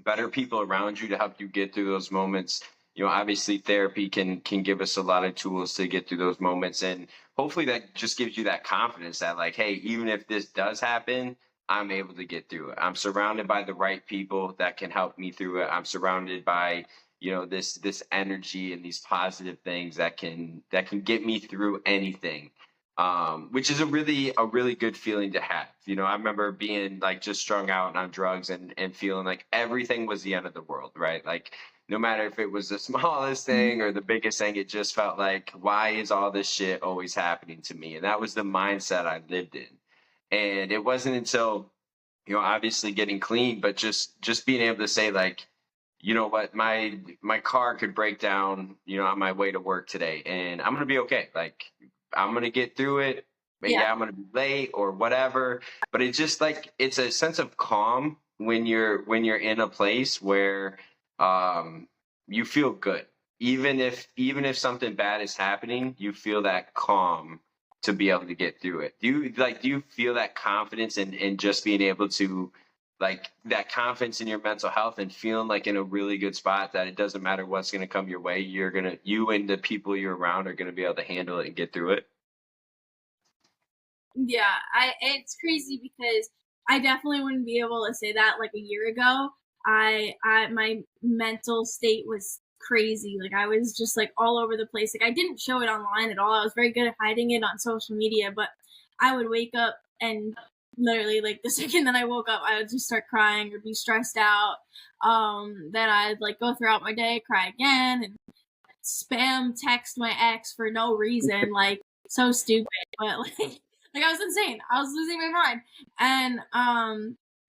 A: better people around you to help you get through those moments. You know, obviously therapy can give us a lot of tools to get through those moments, and hopefully that just gives you that confidence that like, hey, even if this does happen, I'm able to get through it. I'm surrounded by the right people that can help me through it. I'm surrounded by, you know, this energy and these positive things that can get me through anything, which is a really good feeling to have. You know, I remember being like just strung out and on drugs and feeling like everything was the end of the world, right? Like no matter if it was the smallest thing or the biggest thing, it just felt like, why is all this shit always happening to me? And that was the mindset I lived in. And it wasn't until, you know, obviously getting clean, but just being able to say like, you know what, my car could break down, you know, on my way to work today, and I'm gonna be okay. Like I'm gonna get through it. But
B: Yeah.
A: yeah, I'm gonna be late or whatever. But it's just like it's a sense of calm when you're in a place where um you feel good. Even if something bad is happening, you feel that calm to be able to get through it. Do you feel that confidence in just being able to like that confidence in your mental health and feeling like in a really good spot that it doesn't matter what's going to come your way, you and the people you're around are going to be able to handle it and get through it?
B: Yeah, I it's crazy because I definitely wouldn't be able to say that like a year ago. I my mental state was crazy. Like I was just like all over the place. Like I didn't show it online at all. I was very good at hiding it on social media, but I would wake up and literally like the second that I woke up, I would just start crying or be stressed out. Then I'd like go throughout my day, cry again, and spam text my ex for no reason, like so stupid, but like I was insane. I was losing my mind. And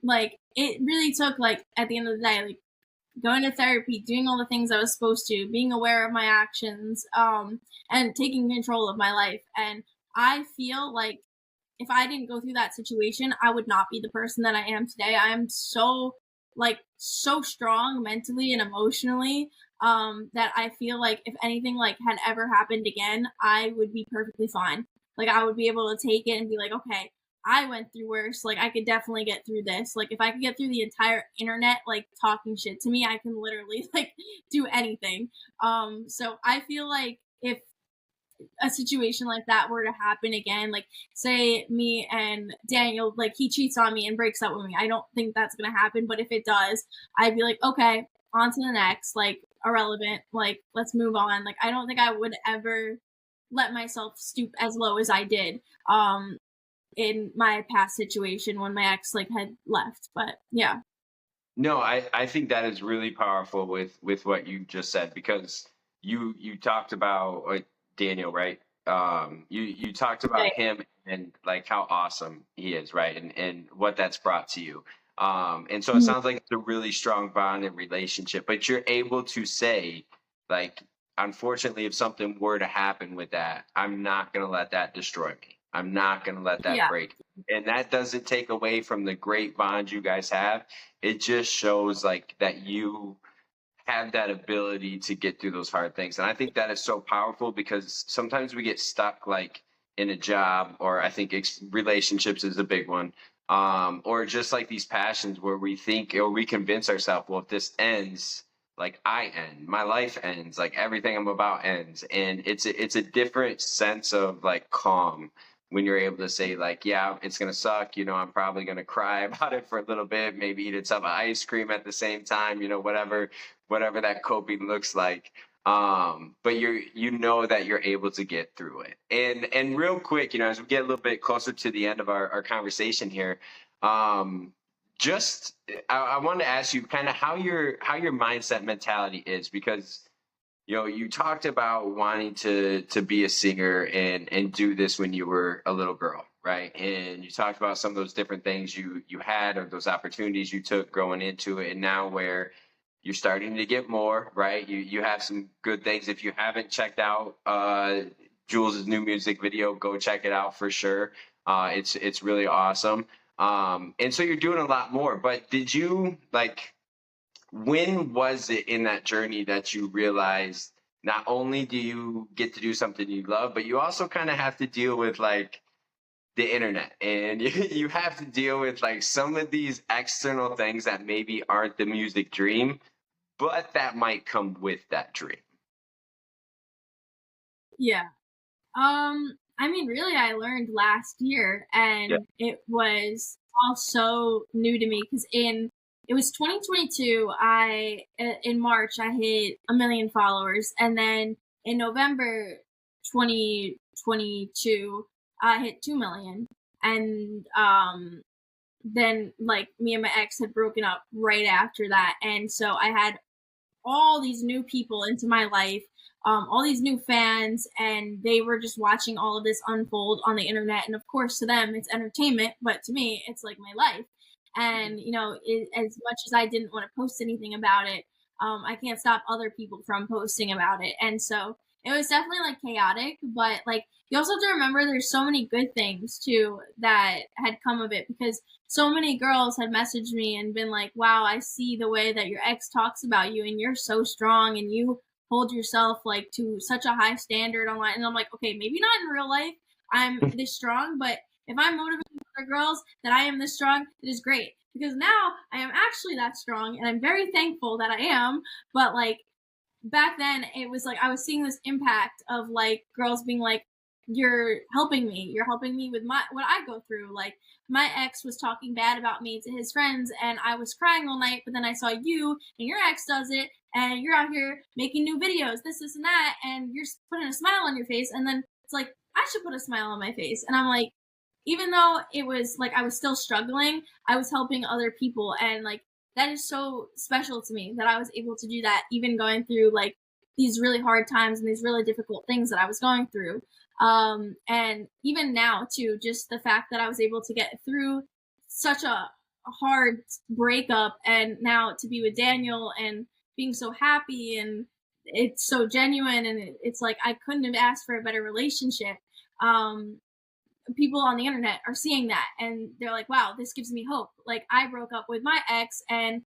B: like it really took like at the end of the day, like going to therapy, doing all the things I was supposed to, being aware of my actions, and taking control of my life. And I feel like if I didn't go through that situation, I would not be the person that I am today. I am so like so strong mentally and emotionally. that I feel like if anything like had ever happened again, I would be perfectly fine. Like I would be able to take it and be like, okay, I went through worse. Like I could definitely get through this. Like if I could get through the entire internet like talking shit to me, I can literally like do anything. So I feel like if a situation like that were to happen again, like say me and Daniel, like he cheats on me and breaks up with me, I don't think that's gonna happen. But if it does, I'd be like, okay, on to the next, like irrelevant, like let's move on. Like I don't think I would ever let myself stoop as low as I did in my past situation when my ex like had left. But yeah.
A: No, I think that is really powerful with what you just said, because you talked about Daniel, right? You talked about
B: Right.
A: him and like how awesome he is, right? And what that's brought to you. And so it
B: Mhm.
A: sounds like it's a really strong bond and relationship, but you're able to say, like, unfortunately, if something were to happen with that, I'm not gonna let that destroy me. I'm not gonna let that
B: Yeah.
A: break. And that doesn't take away from the great bond you guys have. It just shows like that you have that ability to get through those hard things. And I think that is so powerful, because sometimes we get stuck like in a job, or I think relationships is a big one. Or just like these passions where we think, or we convince ourselves, well, if this ends, like I end, my life ends, like everything I'm about ends. And it's a different sense of like calm when you're able to say like, yeah, it's gonna suck, I'm probably gonna cry about it for a little bit, maybe eat a tub of ice cream at the same time, whatever that coping looks like. But you know that you're able to get through it. And real quick, as we get a little bit closer to the end of our conversation here, um just I want to ask you kind of how your mindset mentality is, because you talked about wanting to be a singer and do this when you were a little girl, right? And you talked about some of those different things you had, or those opportunities you took growing into it, and now where you're starting to get more, right? You have some good things. If you haven't checked out Jules' new music video, go check it out for sure. It's really awesome. And so you're doing a lot more. But did you like, when was it in that journey that you realized not only do you get to do something you love, but you also kind of have to deal with like the internet, and you have to deal with like some of these external things that maybe aren't the music dream, but that might come with that dream?
B: Yeah. I mean, really, I learned last year,
A: Yeah.
B: and it was all so new to me because it was 2022. In March I hit a million followers, and then in November 2022 I hit 2 million, and then like me and my ex had broken up right after that, and so I had all these new people into my life, all these new fans, and they were just watching all of this unfold on the internet. And of course, to them, it's entertainment, but to me, it's like my life. And as much as I didn't want to post anything about it, I can't stop other people from posting about it. And so it was definitely like chaotic, but like you also have to remember there's so many good things too that had come of it, because so many girls had messaged me and been like, wow, I see the way that your ex talks about you and you're so strong and you hold yourself like to such a high standard online. And I'm like, okay, maybe not in real life I'm this strong, but if I'm motivating other girls that I am this strong, it is great, because now I am actually that strong and I'm very thankful that I am. But like back then it was like I was seeing this impact of like girls being like, you're helping me with my what I go through. Like my ex was talking bad about me to his friends and I was crying all night, but then I saw you and your ex does it and you're out here making new videos, this and that, and you're putting a smile on your face, and then it's like I should put a smile on my face. And I'm like, even though it was like I was still struggling, I was helping other people, and like that is so special to me that I was able to do that, even going through like these really hard times and these really difficult things that I was going through. And even now too, just the fact that I was able to get through such a hard breakup, and now to be with Daniel and being so happy, and it's so genuine, and it's like I couldn't have asked for a better relationship. Um, People on the internet are seeing that and they're like, wow, this gives me hope. Like I broke up with my ex, and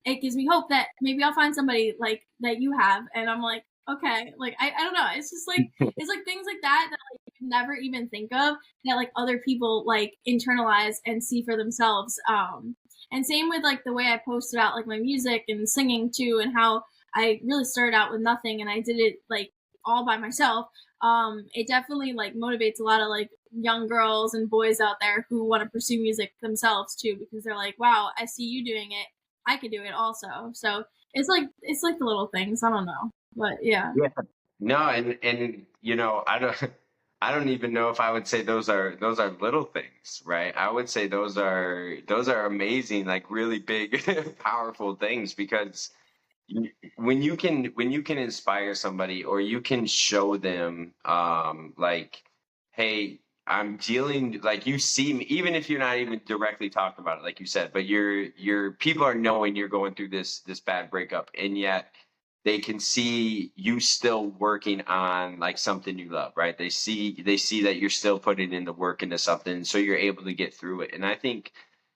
B: it gives me hope that maybe I'll find somebody like that you have. And I'm like, okay, like I don't know. It's just like it's like things like that that like you can never even think of, that like other people like internalize and see for themselves. And same with like the way I posted out like my music and singing too, and how I really started out with nothing and I did it like all by myself. It definitely like motivates a lot of like young girls and boys out there who want to pursue music themselves too, because they're like, wow, I see you doing it, I could do it also. So it's like the little things. I don't know, but yeah.
A: Yeah. No, and you know, I don't even know if I would say those are little things, right? I would say those are amazing, like really big, powerful things because when you can inspire somebody or you can show them like, hey, I'm dealing, like you see me, even if you're not even directly talking about it like you said, but your people are knowing you're going through this bad breakup, and yet they can see you still working on like something you love, right? They see that you're still putting in the work into something, so you're able to get through it. And I think,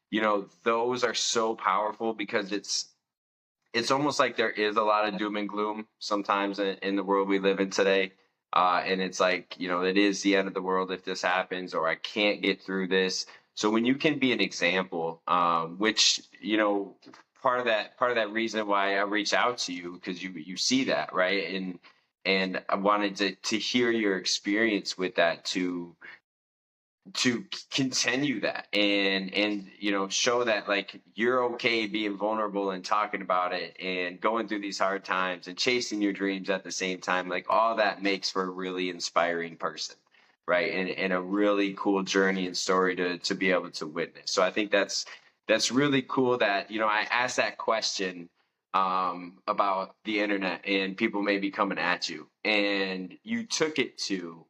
A: you know, those are so powerful because it's almost like there is a lot of doom and gloom sometimes in the world we live in today. And it's like, you know, it is the end of the world if this happens, or I can't get through this. So when you can be an example, which, you know, part of that reason why I reached out to you, because you see that, right? And I wanted to hear your experience with that, to continue that and you know, show that like you're okay being vulnerable and talking about it and going through these hard times and chasing your dreams at the same time. Like all that makes for a really inspiring person, right? And a really cool journey and story to be able to witness. So I think that's really cool that, you know, I asked that question about the internet and people maybe coming at you, and you took it to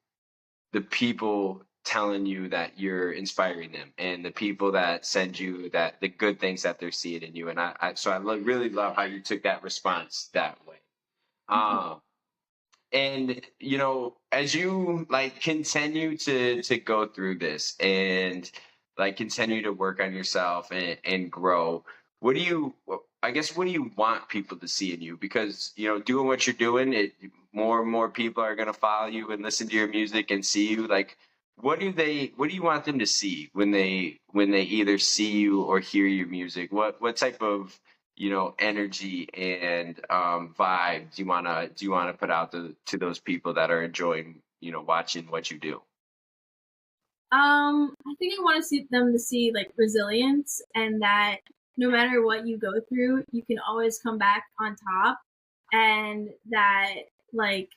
A: the people telling you that you're inspiring them and the people that send you that the good things that they're seeing in you. And so really love how you took that response that way. Um, and you know, as you like continue to go through this and like continue to work on yourself and grow, what do you, I guess, what do you want people to see in you? Because, you know, doing what you're doing, more and more people are going to follow you and listen to your music and see you. Like, what do you want them to see when they either see you or hear your music? What type of, you know, energy and vibe do you wanna put out to those people that are enjoying, you know, watching what you do?
B: I think I want to see them to see like resilience, and that no matter what you go through, you can always come back on top, and that like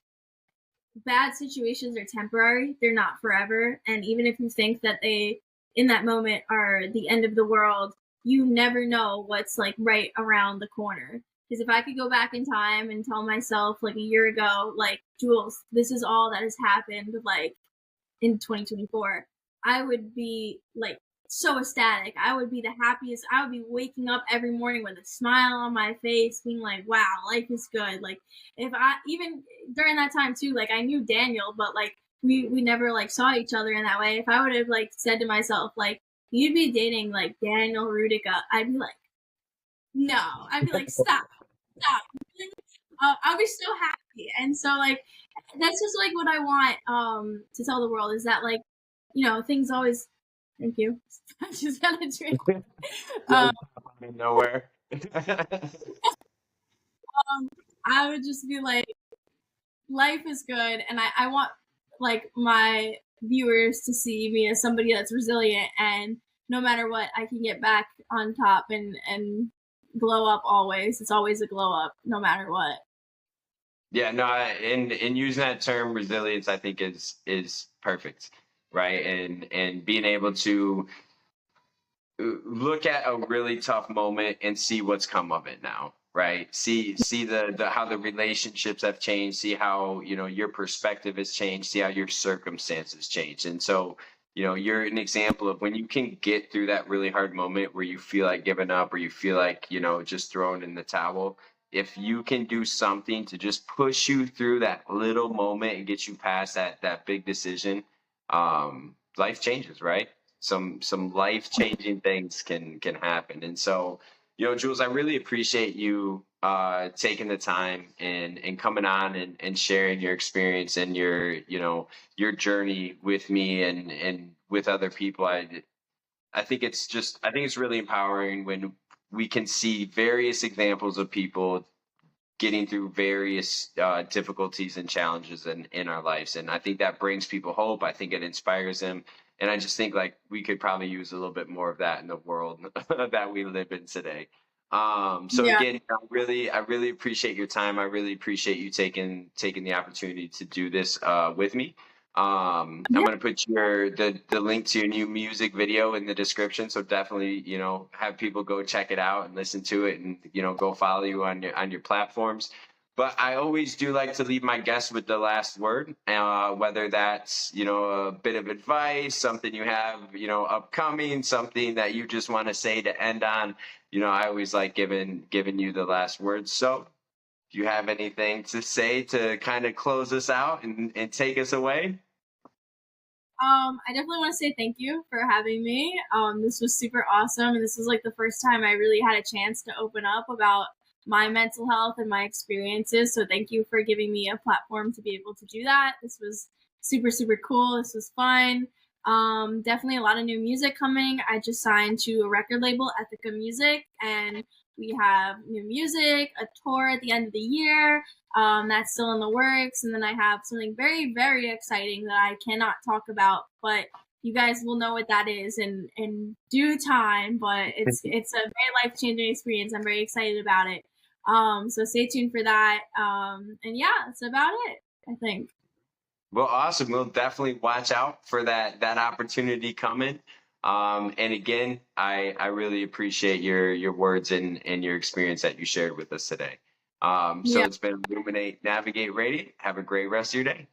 B: bad situations are temporary, they're not forever. And even if you think that they, in that moment, are the end of the world, you never know what's like right around the corner. Because if I could go back in time and tell myself like a year ago, like, Jules, this is all that has happened, like in 2024, I would be like so ecstatic. I would be the happiest. I would be waking up every morning with a smile on my face, being like, wow, life is good. Like, if I, even during that time too, like I knew Daniel, but like we never like saw each other in that way. If I would have like said to myself, like, you'd be dating like Daniel Rudica, I'd be like, no. I'd be like, stop. I'll be so happy. And so like that's just like what I want to tell the world, is that like, you know, things always, thank you. I just got a drink.
A: Really
B: Um,
A: out of nowhere.
B: I would just be like, life is good, and I want like my viewers to see me as somebody that's resilient, and no matter what, I can get back on top and glow up always. It's always a glow up, no matter what.
A: Yeah, no, and using that term resilience, I think is perfect, right? And being able to look at a really tough moment and see what's come of it now, right? See the how the relationships have changed, see how, you know, your perspective has changed, see how your circumstances change. And so, you know, you're an example of when you can get through that really hard moment where you feel like giving up or you feel like, you know, just throwing in the towel. If you can do something to just push you through that little moment and get you past that big decision, life changes, right? Some life changing things can happen. And so, Jules, I really appreciate you taking the time and coming on and sharing your experience and your journey with me and with other people. I think it's really empowering when we can see various examples of people getting through various difficulties and challenges in our lives. And I think that brings people hope. I think it inspires them. And I just think like we could probably use a little bit more of that in the world that we live in today. So
B: Yeah.
A: again, I really appreciate your time. I really appreciate you taking the opportunity to do this with me. I'm
B: Yeah.
A: gonna put the link to your new music video in the description. So definitely, have people go check it out and listen to it, and go follow you on your platforms. But I always do like to leave my guests with the last word, whether that's a bit of advice, something you have upcoming, something that you just want to say to end on. I always like giving you the last word. So, do you have anything to say to kind of close us out and take us away?
B: I definitely want to say thank you for having me. This was super awesome, and this was like the first time I really had a chance to open up about my mental health and my experiences. So thank you for giving me a platform to be able to do that. This was super super cool. This was fun. Definitely a lot of new music coming. I just signed to a record label, Ethica Music, and we have new music, a tour at the end of the year, that's still in the works. And then I have something very, very exciting that I cannot talk about, but you guys will know what that is in due time. But it's a very life changing experience. I'm very excited about it. So stay tuned for that. And yeah, that's about it, I think.
A: Well, awesome. We'll definitely watch out for that opportunity coming. And again, I really appreciate your words and your experience that you shared with us today. So
B: Yeah.
A: it's been Illuminate, Navigate, Radiate. Have a great rest of your day.